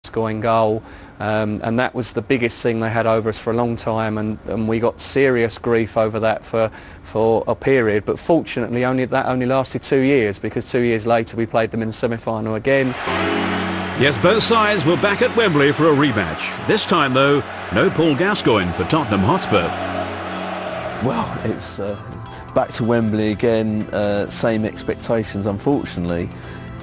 Gascoigne goal, and that was the biggest thing they had over us for a long time, and we got serious grief over that for a period. But fortunately, that only lasted 2 years, because 2 years later we played them in the semi-final again. Yes, both sides were back at Wembley for a rematch. This time, though, no Paul Gascoigne for Tottenham Hotspur. Well, it's back to Wembley again, same expectations. Unfortunately,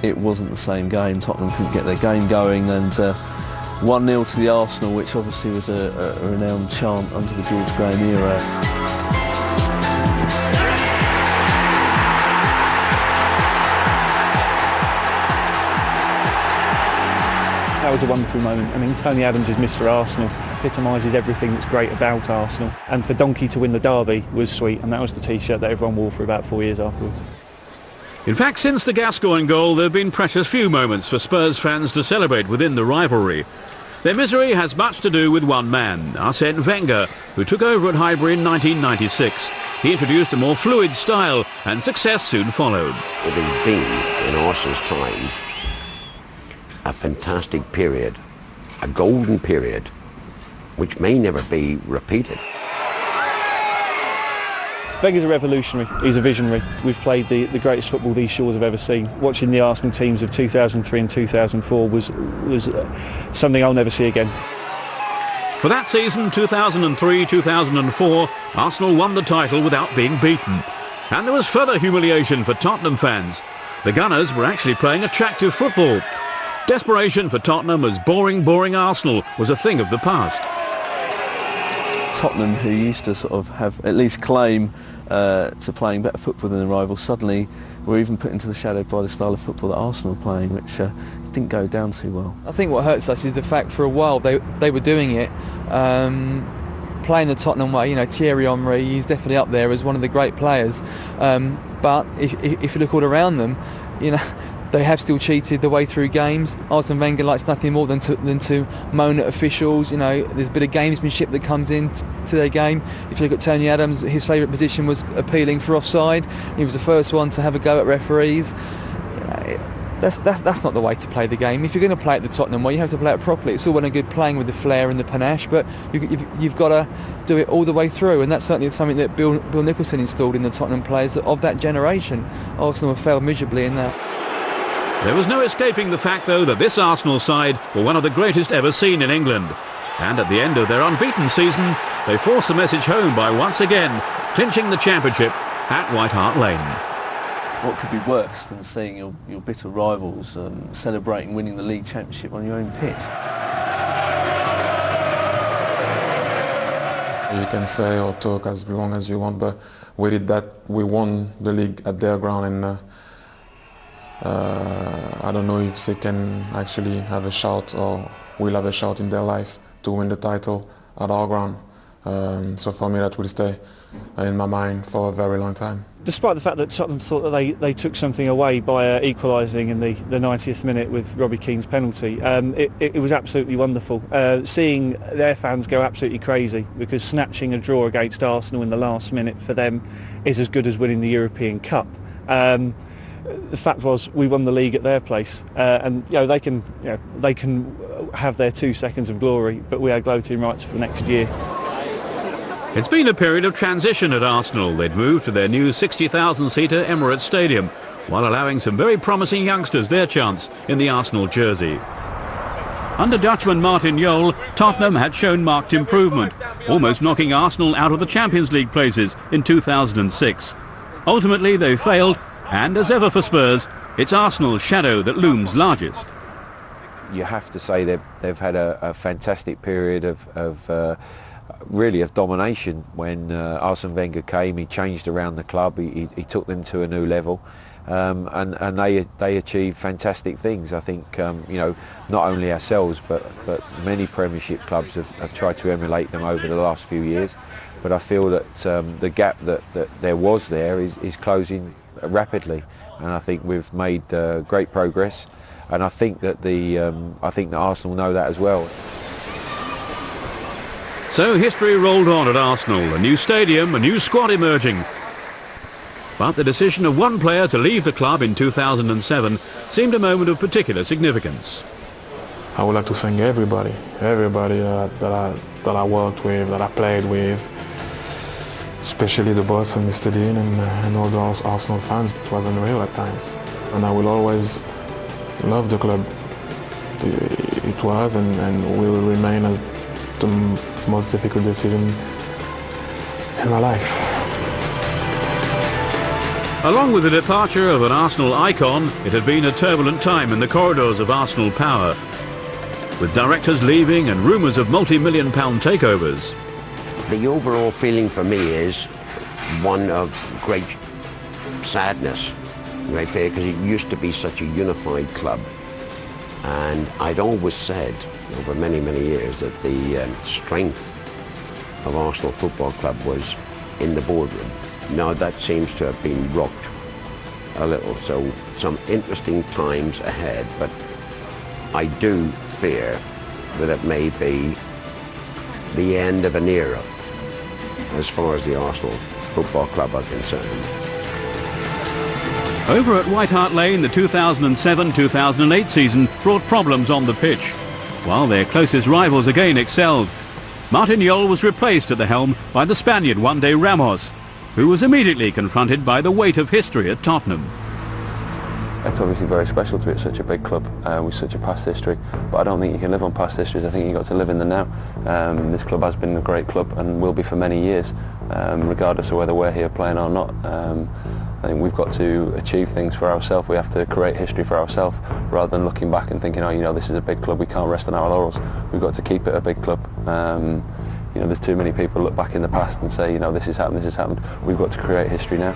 it wasn't the same game. Tottenham couldn't get their game going, and 1-0 to the Arsenal, which obviously was a renowned chant under the George Graham era. That was a wonderful moment. I mean, Tony Adams is Mr. Arsenal, epitomises everything that's great about Arsenal. And for Donkey to win the derby was sweet, and that was the T-shirt that everyone wore for about 4 years afterwards. In fact, since the Gascoigne goal, there have been precious few moments for Spurs fans to celebrate within the rivalry. Their misery has much to do with one man, Arsene Wenger, who took over at Highbury in 1996. He introduced a more fluid style, and success soon followed. It has been, in Arsenal's time, a fantastic period, a golden period, which may never be repeated. Wenger's a revolutionary, he's a visionary. We've played the greatest football these shores have ever seen. Watching the Arsenal teams of 2003 and 2004 was something I'll never see again. For that season, 2003-2004, Arsenal won the title without being beaten. And there was further humiliation for Tottenham fans. The Gunners were actually playing attractive football. Desperation for Tottenham as boring Arsenal was a thing of the past. Tottenham, who used to sort of have at least claim to playing better football than the rivals, suddenly were even put into the shadow by the style of football that Arsenal were playing, which didn't go down too well. I think what hurts us is the fact for a while they were doing it, playing the Tottenham way. You know, Thierry Henry, he's definitely up there as one of the great players. But if you look all around them, you know, they have still cheated the way through games. Arsene Wenger likes nothing more than to moan at officials. You know, there's a bit of gamesmanship that comes in to their game. If you look at Tony Adams, his favourite position was appealing for offside. He was the first one to have a go at referees. That's not the way to play the game. If you're going to play it the Tottenham way, you have to play it properly. It's all well and good playing with the flair and the panache, but you've got to do it all the way through, and that's certainly something that Bill Nicholson installed in the Tottenham players of that generation. Arsenal have failed miserably in that. There was no escaping the fact, though, that this Arsenal side were one of the greatest ever seen in England. And at the end of their unbeaten season, they forced the message home by once again clinching the championship at White Hart Lane. What could be worse than seeing your bitter rivals celebrating winning the league championship on your own pitch? You can say or talk as long as you want, but we did that. We won the league at their ground, and I don't know if they can actually have a shout or will have a shout in their life to win the title at our ground. So for me, that will stay in my mind for a very long time. Despite the fact that Tottenham thought that they took something away by equalising in the 90th minute with Robbie Keane's penalty, it was absolutely wonderful. Seeing their fans go absolutely crazy, because snatching a draw against Arsenal in the last minute for them is as good as winning the European Cup. The fact was, we won the league at their place, and they can have their 2 seconds of glory, but we are gloating rights for the next year. It's been a period of transition at Arsenal. They'd moved to their new 60,000-seater Emirates Stadium, while allowing some very promising youngsters their chance in the Arsenal jersey. Under Dutchman Martin Jol, Tottenham had shown marked improvement, almost knocking Arsenal out of the Champions League places in 2006. Ultimately, they failed, and as ever for Spurs, it's Arsenal's shadow that looms largest. You have to say they've had a fantastic period of domination. When Arsene Wenger came, he changed around the club. He took them to a new level, and they achieved fantastic things. I think not only ourselves, but many Premiership clubs have tried to emulate them over the last few years. But I feel that the gap that there was there is closing rapidly, and I think we've made great progress. And I think that Arsenal know that as well. So history rolled on at Arsenal, a new stadium, a new squad emerging. But the decision of one player to leave the club in 2007 seemed a moment of particular significance. I would like to thank everybody that I worked with, that I played with, especially the boss and Mr. Dean and all the Arsenal fans. It was unreal at times. And I will always love the club. It was and will remain as the most difficult decision in my life. Along with the departure of an Arsenal icon, it had been a turbulent time in the corridors of Arsenal power, with directors leaving and rumours of multi-million pound takeovers. The overall feeling for me is one of great sadness, great fear, because it used to be such a unified club. And I'd always said over many, many years that the strength of Arsenal Football Club was in the boardroom. Now that seems to have been rocked a little, so some interesting times ahead, but I do fear that it may be the end of an era as far as the Arsenal Football Club are concerned. Over at White Hart Lane, the 2007-2008 season brought problems on the pitch, while their closest rivals again excelled. Martin Jol was replaced at the helm by the Spaniard Juan de Ramos, who was immediately confronted by the weight of history at Tottenham. It's obviously very special to be at such a big club with such a past history, but I don't think you can live on past histories. I think you've got to live in the now. This club has been a great club and will be for many years, regardless of whether we're here playing or not. I think we've got to achieve things for ourselves. We have to create history for ourselves rather than looking back and thinking, oh, you know, this is a big club, we can't rest on our laurels. We've got to keep it a big club. You know, there's too many people look back in the past and say, you know, this has happened, this has happened. We've got to create history now.